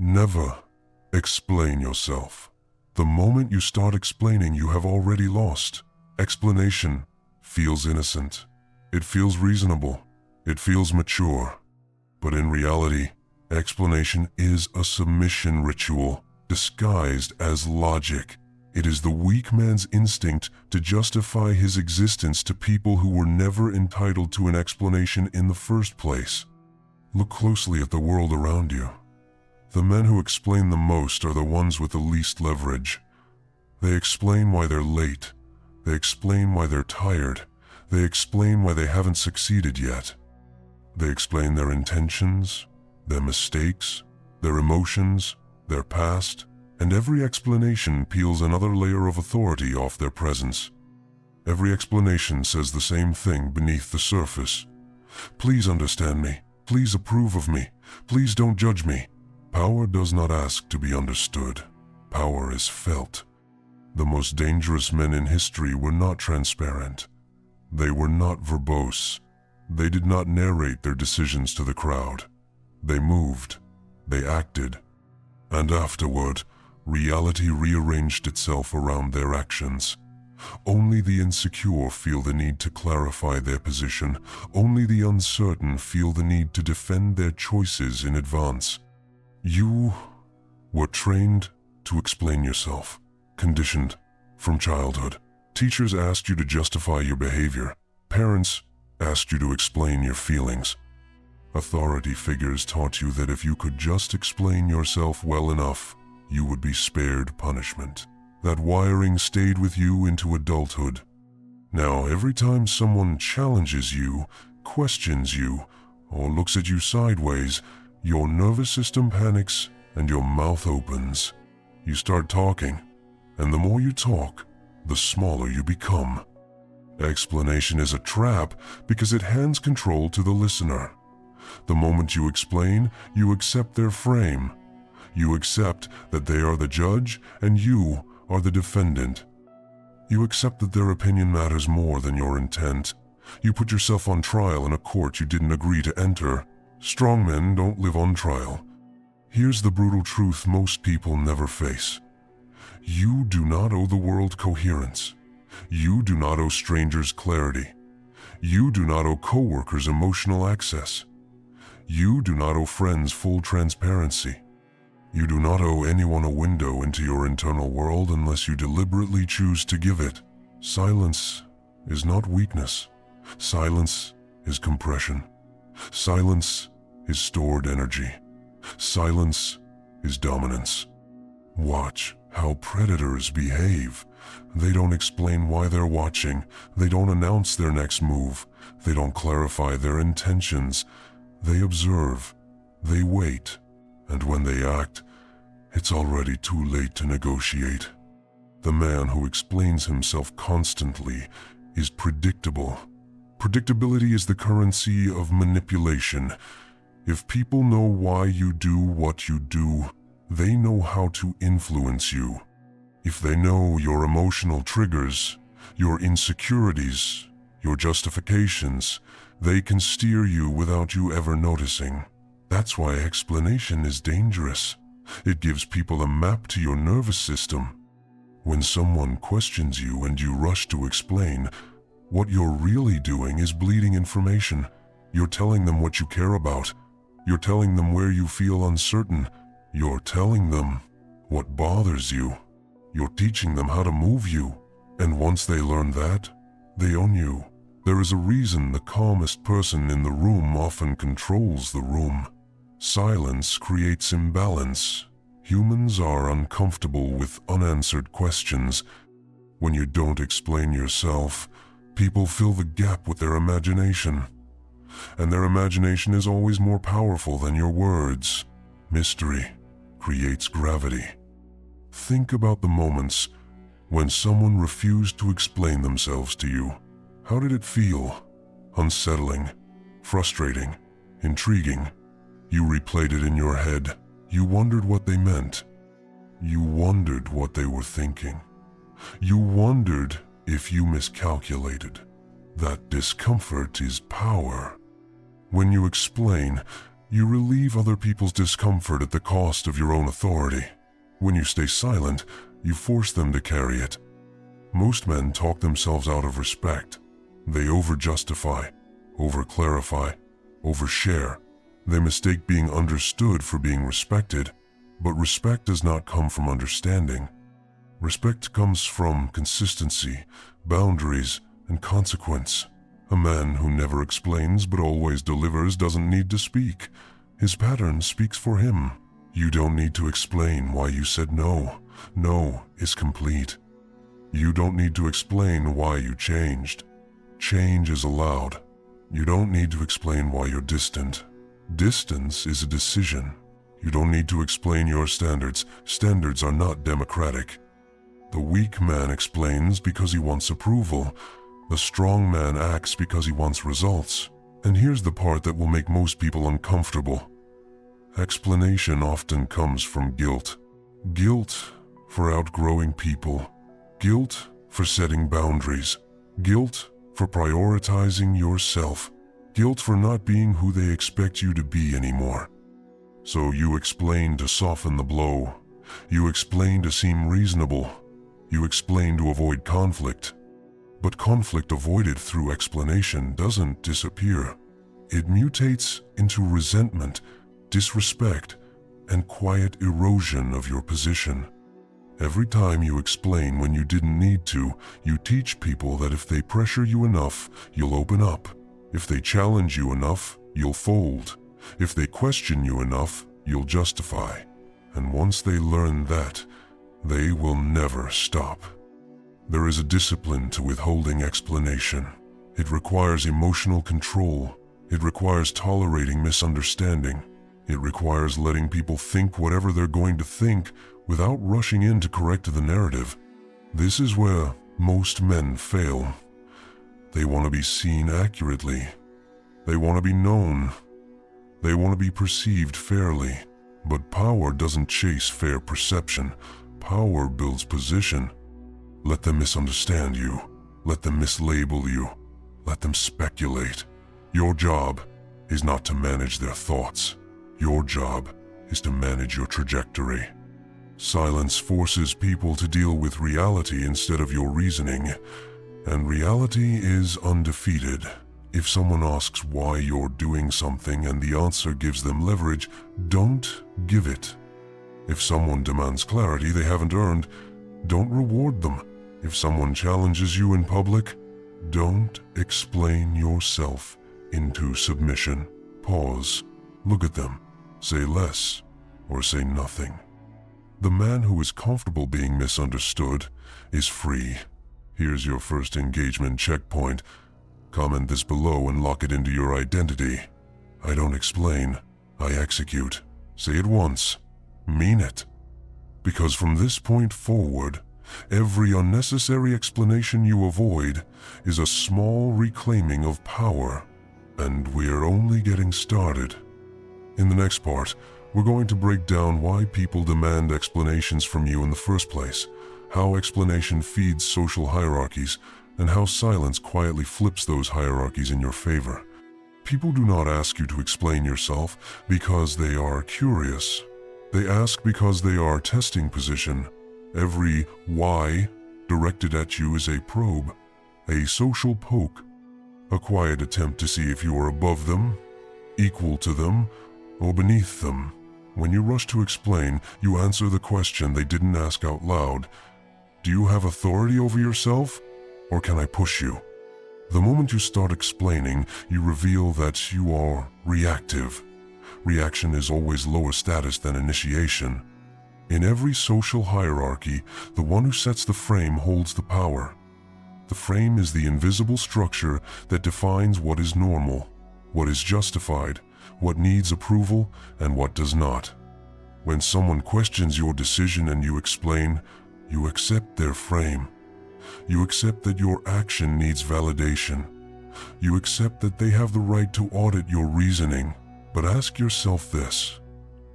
Never explain yourself. The moment you start explaining, you have already lost. Explanation feels innocent. It feels reasonable. It feels mature. But in reality, explanation is a submission ritual disguised as logic. It is the weak man's instinct to justify his existence to people who were never entitled to an explanation in the first place. Look closely at the world around you. The men who explain the most are the ones with the least leverage. They explain why they're late. They explain why they're tired. They explain why they haven't succeeded yet. They explain their intentions, their mistakes, their emotions, their past, and every explanation peels another layer of authority off their presence. Every explanation says the same thing beneath the surface. Please understand me. Please approve of me. Please don't judge me. Power does not ask to be understood. Power is felt. The most dangerous men in history were not transparent. They were not verbose. They did not narrate their decisions to the crowd. They moved. They acted. And afterward, reality rearranged itself around their actions. Only the insecure feel the need to clarify their position. Only the uncertain feel the need to defend their choices in advance. You were trained to explain yourself, conditioned from childhood. Teachers asked you to justify your behavior. Parents asked you to explain your feelings. Authority figures taught you that if you could just explain yourself well enough, you would be spared punishment. That wiring stayed with you into adulthood. Now, every time someone challenges you, questions you, or looks at you sideways, your nervous system panics and your mouth opens. You start talking, and the more you talk, the smaller you become. Explanation is a trap because it hands control to the listener. The moment you explain, you accept their frame. You accept that they are the judge and you are the defendant. You accept that their opinion matters more than your intent. You put yourself on trial in a court you didn't agree to enter. Strong men don't live on trial. Here's the brutal truth most people never face. You do not owe the world coherence. You do not owe strangers clarity. You do not owe coworkers emotional access. You do not owe friends full transparency. You do not owe anyone a window into your internal world unless you deliberately choose to give it. Silence is not weakness. Silence is compression. Silence is stored energy. Silence is dominance. Watch how predators behave. They don't explain why they're watching. They don't announce their next move. They don't clarify their intentions. They observe. They wait. And when they act, it's already too late to negotiate. The man who explains himself constantly is predictable. Predictability is the currency of manipulation. If people know why you do what you do, they know how to influence you. If they know your emotional triggers, your insecurities, your justifications, they can steer you without you ever noticing. That's why explanation is dangerous. It gives people a map to your nervous system. When someone questions you and you rush to explain, what you're really doing is bleeding information. You're telling them what you care about. You're telling them where you feel uncertain. You're telling them what bothers you. You're teaching them how to move you. And once they learn that, they own you. There is a reason the calmest person in the room often controls the room. Silence creates imbalance. Humans are uncomfortable with unanswered questions. When you don't explain yourself, people fill the gap with their imagination. And their imagination is always more powerful than your words. Mystery creates gravity. Think about the moments when someone refused to explain themselves to you. How did it feel? Unsettling, frustrating, intriguing. You replayed it in your head. You wondered what they meant. You wondered what they were thinking. You wondered if you miscalculated. That discomfort is power. When you explain, You relieve other people's discomfort at the cost of your own authority. When you stay silent, you force them to carry it. Most men talk themselves out of respect. They over-justify, over-clarify, overshare. They mistake being understood for being respected, but respect does not come from understanding. Respect comes from consistency, boundaries, and consequence. A man who never explains but always delivers doesn't need to speak. His pattern speaks for him. You don't need to explain why you said no. No is complete. You don't need to explain why you changed. Change is allowed. You don't need to explain why you're distant. Distance is a decision. You don't need to explain your standards. Standards are not democratic. The weak man explains because he wants approval. The strong man acts because he wants results. And here's the part that will make most people uncomfortable. Explanation often comes from guilt. Guilt for outgrowing people. Guilt for setting boundaries. Guilt for prioritizing yourself. Guilt for not being who they expect you to be anymore. So you explain to soften the blow. You explain to seem reasonable. You explain to avoid conflict. But conflict avoided through explanation doesn't disappear. It mutates into resentment, disrespect, and quiet erosion of your position. Every time you explain when you didn't need to, you teach people that if they pressure you enough, you'll open up. If they challenge you enough, you'll fold. If they question you enough, you'll justify. And once they learn that, they will never stop. There is a discipline to withholding explanation. It requires emotional control. It requires tolerating misunderstanding. It requires letting people think whatever they're going to think without rushing in to correct the narrative. This is where most men fail. They want to be seen accurately. They want to be known. They want to be perceived fairly. But power doesn't chase fair perception. Power builds position. Let them misunderstand you. Let them mislabel you. Let them speculate. Your job is not to manage their thoughts. Your job is to manage your trajectory. Silence forces people to deal with reality instead of your reasoning, and reality is undefeated. If someone asks why you're doing something and the answer gives them leverage, don't give it. If someone demands clarity they haven't earned, don't reward them. If someone challenges you in public, don't explain yourself into submission. Pause. Look at them. Say less or say nothing. The man who is comfortable being misunderstood is free. Here's your first engagement checkpoint. Comment this below and lock it into your identity. I don't explain, I execute. Say it once. Mean it. Because from this point forward, every unnecessary explanation you avoid is a small reclaiming of power. And we're only getting started. In the next part, we're going to break down why people demand explanations from you in the first place, how explanation feeds social hierarchies, and how silence quietly flips those hierarchies in your favor. People do not ask you to explain yourself because they are curious. They ask because they are testing position. Every why directed at you is a probe, a social poke, a quiet attempt to see if you are above them, equal to them, or beneath them. When you rush to explain, you answer the question they didn't ask out loud. Do you have authority over yourself, or can I push you? The moment you start explaining, you reveal that you are reactive. Reaction is always lower status than initiation. In every social hierarchy, the one who sets the frame holds the power. The frame is the invisible structure that defines what is normal, what is justified, what needs approval, and what does not. When someone questions your decision and you explain, you accept their frame. You accept that your action needs validation. You accept that they have the right to audit your reasoning. But ask yourself this: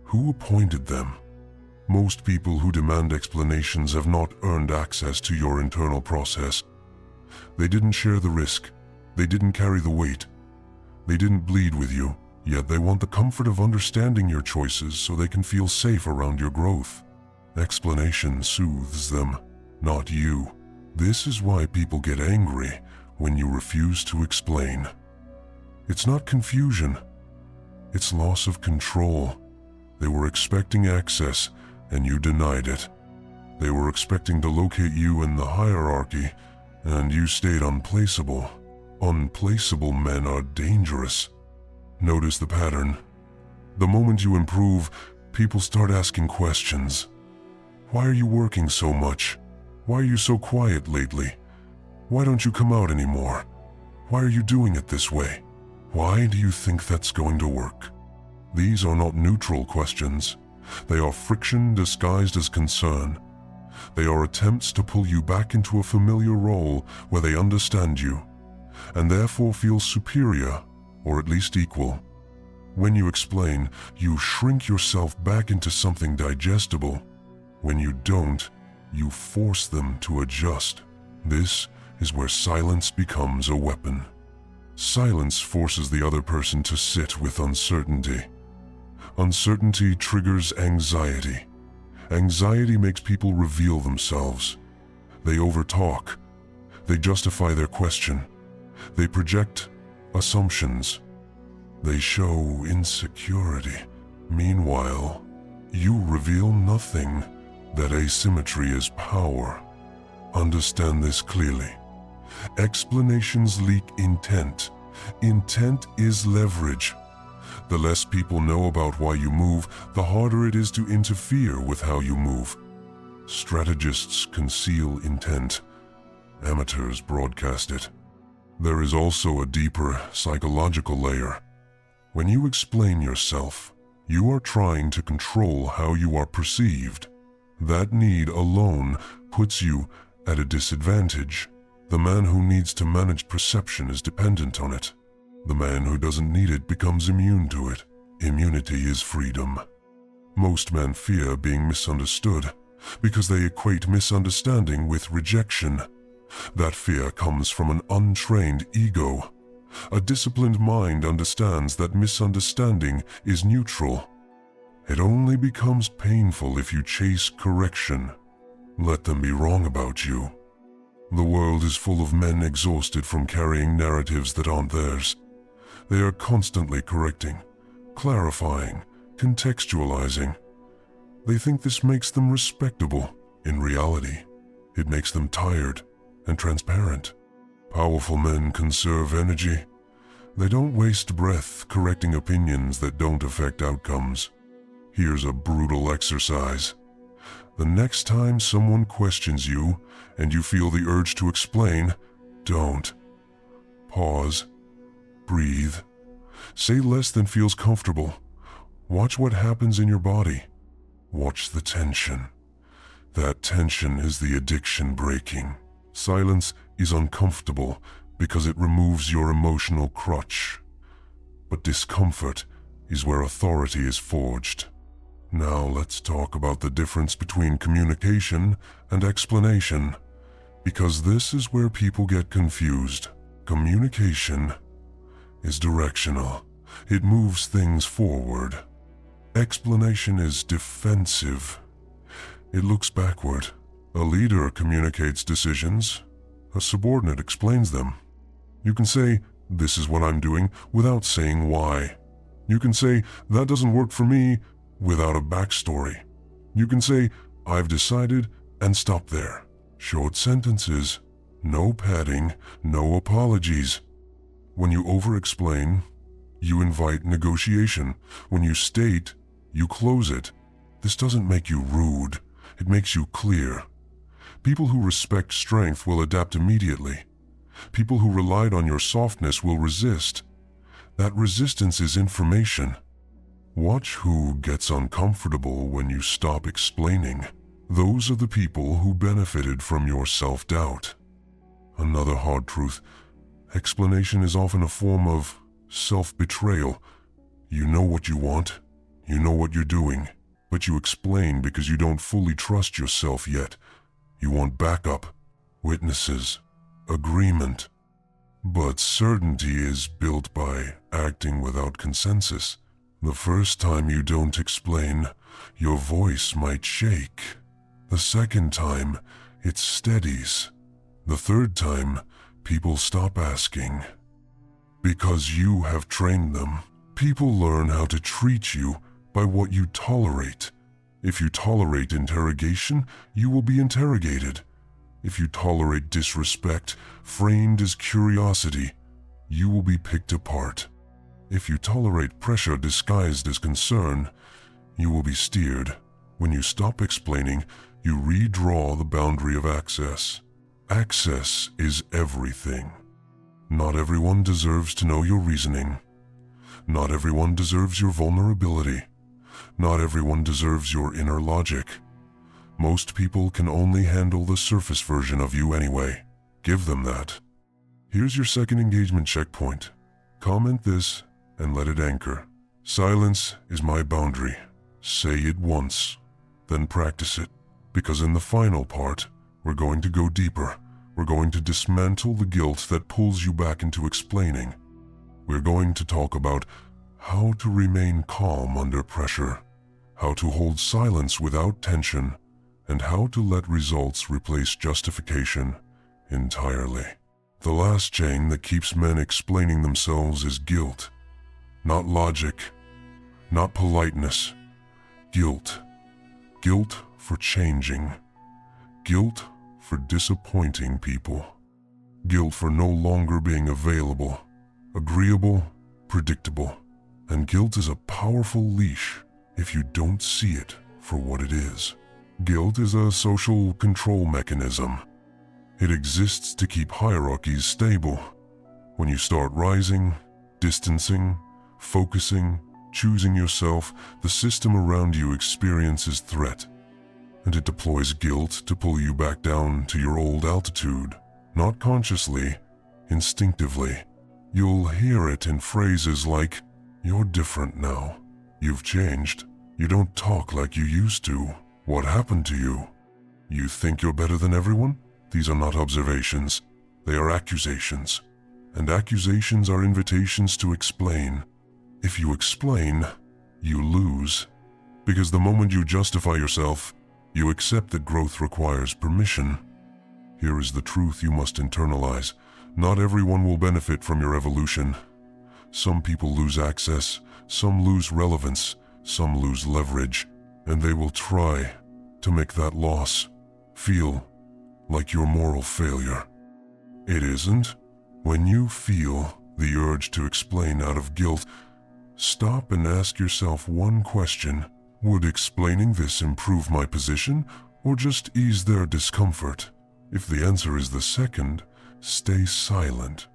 who appointed them? Most people who demand explanations have not earned access to your internal process. They didn't share the risk. They didn't carry the weight. They didn't bleed with you. Yet they want the comfort of understanding your choices so they can feel safe around your growth. Explanation soothes them, not you. This is why people get angry when you refuse to explain. It's not confusion, it's loss of control. They were expecting access, and you denied it. They were expecting to locate you in the hierarchy, and you stayed unplaceable. Unplaceable men are dangerous. Notice the pattern. The moment you improve, people start asking questions. Why are you working so much? Why are you so quiet lately? Why don't you come out anymore? Why are you doing it this way? Why do you think that's going to work? These are not neutral questions. They are friction disguised as concern. They are attempts to pull you back into a familiar role where they understand you, and therefore feel superior, or at least equal. When you explain, you shrink yourself back into something digestible. When you don't, you force them to adjust. This is where silence becomes a weapon. Silence forces the other person to sit with uncertainty. Uncertainty triggers anxiety. Anxiety makes people reveal themselves. They overtalk. They justify their question. They project assumptions. They show insecurity. Meanwhile, you reveal nothing. That asymmetry is power. Understand this clearly. Explanations leak intent. Intent is leverage. The less people know about why you move, the harder it is to interfere with how you move. Strategists conceal intent. Amateurs broadcast it. There is also a deeper psychological layer. When you explain yourself, you are trying to control how you are perceived. That need alone puts you at a disadvantage. The man who needs to manage perception is dependent on it. The man who doesn't need it becomes immune to it. Immunity is freedom. Most men fear being misunderstood because they equate misunderstanding with rejection. That fear comes from an untrained ego. A disciplined mind understands that misunderstanding is neutral. It only becomes painful if you chase correction. Let them be wrong about you. The world is full of men exhausted from carrying narratives that aren't theirs. They are constantly correcting, clarifying, contextualizing. They think this makes them respectable. In reality, it makes them tired and transparent. Powerful men conserve energy. They don't waste breath correcting opinions that don't affect outcomes. Here's a brutal exercise. The next time someone questions you and you feel the urge to explain, don't. Pause. Breathe. Say less than feels comfortable. Watch what happens in your body. Watch the tension. That tension is the addiction breaking. Silence is uncomfortable because it removes your emotional crutch. But discomfort is where authority is forged. Now let's talk about the difference between communication and explanation, because this is where people get confused. Communication is directional. It moves things forward. Explanation is defensive. It looks backward. A leader communicates decisions. A subordinate explains them. You can say, "This is what I'm doing," without saying why. You can say, "That doesn't work for me," without a backstory. You can say, "I've decided," and stop there. Short sentences. No padding, no apologies. When you over-explain, you invite negotiation. When you state, you close it. This doesn't make you rude. It makes you clear. People who respect strength will adapt immediately. People who relied on your softness will resist. That resistance is information. Watch who gets uncomfortable when you stop explaining. Those are the people who benefited from your self-doubt. Another hard truth: explanation is often a form of self-betrayal. You know what you want, you know what you're doing, but you explain because you don't fully trust yourself yet. You want backup, witnesses, agreement. But certainty is built by acting without consensus. The first time you don't explain, your voice might shake. The second time, it steadies. The third time, people stop asking. Because you have trained them. People learn how to treat you by what you tolerate. If you tolerate interrogation, you will be interrogated. If you tolerate disrespect, framed as curiosity, you will be picked apart. If you tolerate pressure disguised as concern, you will be steered. When you stop explaining, you redraw the boundary of access. Access is everything. Not everyone deserves to know your reasoning. Not everyone deserves your vulnerability. Not everyone deserves your inner logic. Most people can only handle the surface version of you anyway. Give them that. Here's your second engagement checkpoint. Comment this and let it anchor. Silence is my boundary. Say it once, then practice it. Because in the final part, we're going to go deeper. We're going to dismantle the guilt that pulls you back into explaining. We're going to talk about how to remain calm under pressure, how to hold silence without tension, and how to let results replace justification entirely. The last chain that keeps men explaining themselves is guilt. Not logic, not politeness. Guilt. Guilt for changing. Guilt for disappointing people. Guilt for no longer being available, agreeable, predictable. And guilt is a powerful leash if you don't see it for what it is. Guilt is a social control mechanism. It exists to keep hierarchies stable. When you start rising, distancing, focusing, choosing yourself, the system around you experiences threat. And it deploys guilt to pull you back down to your old altitude. Not consciously, instinctively. You'll hear it in phrases like, "You're different now. You've changed. You don't talk like you used to. What happened to you? You think you're better than everyone?" These are not observations. They are accusations. And accusations are invitations to explain. If you explain, you lose. Because the moment you justify yourself, you accept that growth requires permission. Here is the truth you must internalize. Not everyone will benefit from your evolution. Some people lose access, some lose relevance, some lose leverage, and they will try to make that loss feel like your moral failure. It isn't. When you feel the urge to explain out of guilt, stop and ask yourself one question. Would explaining this improve my position or just ease their discomfort? If the answer is the second, stay silent.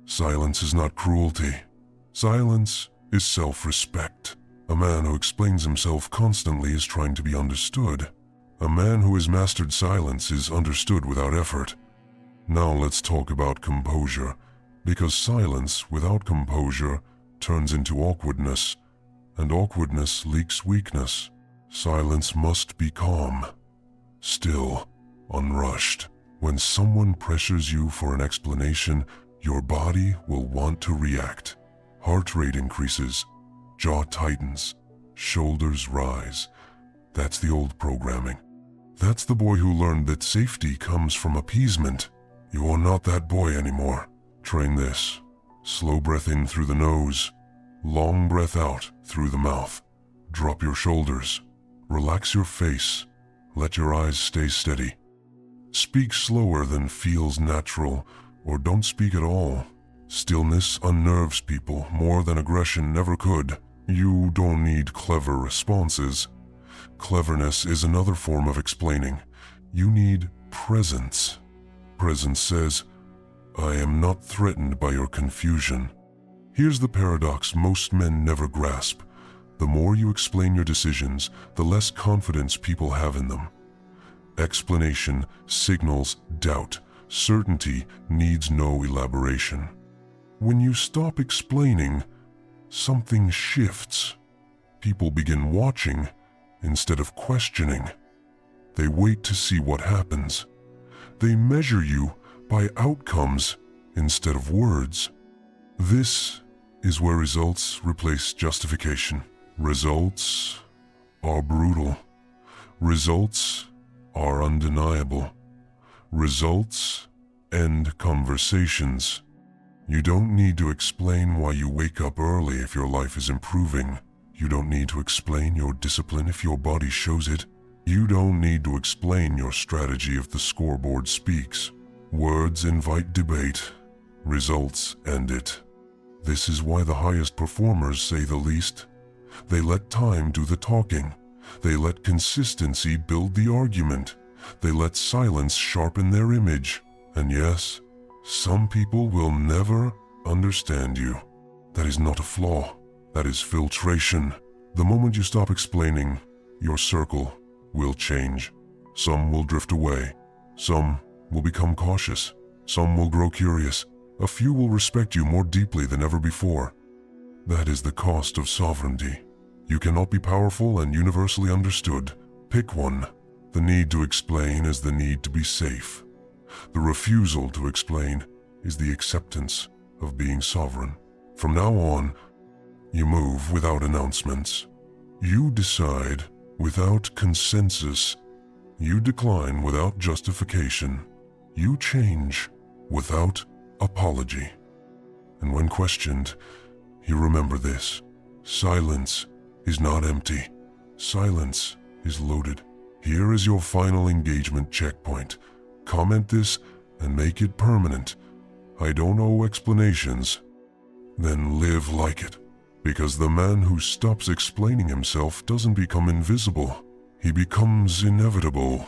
Silence is not cruelty. Silence is self-respect. A man who explains himself constantly is trying to be understood. A man who has mastered silence is understood without effort. Now let's talk about composure, because silence without composure turns into awkwardness, and awkwardness leaks weakness. Silence must be calm, still, unrushed. When someone pressures you for an explanation, your body will want to react. Heart rate increases, jaw tightens, shoulders rise. That's the old programming. That's the boy who learned that safety comes from appeasement. You are not that boy anymore. Train this. Slow breath in through the nose. Long breath out through the mouth. Drop your shoulders. Relax your face. Let your eyes stay steady. Speak slower than feels natural, or don't speak at all. Stillness unnerves people more than aggression never could. You don't need clever responses. Cleverness is another form of explaining. You need presence. Presence says, "I am not threatened by your confusion." Here's the paradox most men never grasp. The more you explain your decisions, the less confidence people have in them. Explanation signals doubt. Certainty needs no elaboration. When you stop explaining, something shifts. People begin watching instead of questioning. They wait to see what happens. They measure you by outcomes instead of words. This is where results replace justification. Results are brutal. Results are undeniable. Results end conversations. You don't need to explain why you wake up early if your life is improving. You don't need to explain your discipline if your body shows it. You don't need to explain your strategy if the scoreboard speaks. Words invite debate. Results end it. This is why the highest performers say the least. They let time do the talking. They let consistency build the argument. They let silence sharpen their image. And yes, some people will never understand you. That is not a flaw. That is filtration. The moment you stop explaining, your circle will change. Some will drift away. Some will become cautious. Some will grow curious. A few will respect you more deeply than ever before. That is the cost of sovereignty. You cannot be powerful and universally understood. Pick one. The need to explain is the need to be safe. The refusal to explain is the acceptance of being sovereign. From now on, you move without announcements. You decide without consensus. You decline without justification. You change without apology. And when questioned, you remember this: silence is not empty. Silence is loaded. Here is your final engagement checkpoint. Comment this and make it permanent. I don't owe explanations. Then live like it. Because the man who stops explaining himself doesn't become invisible. He becomes inevitable.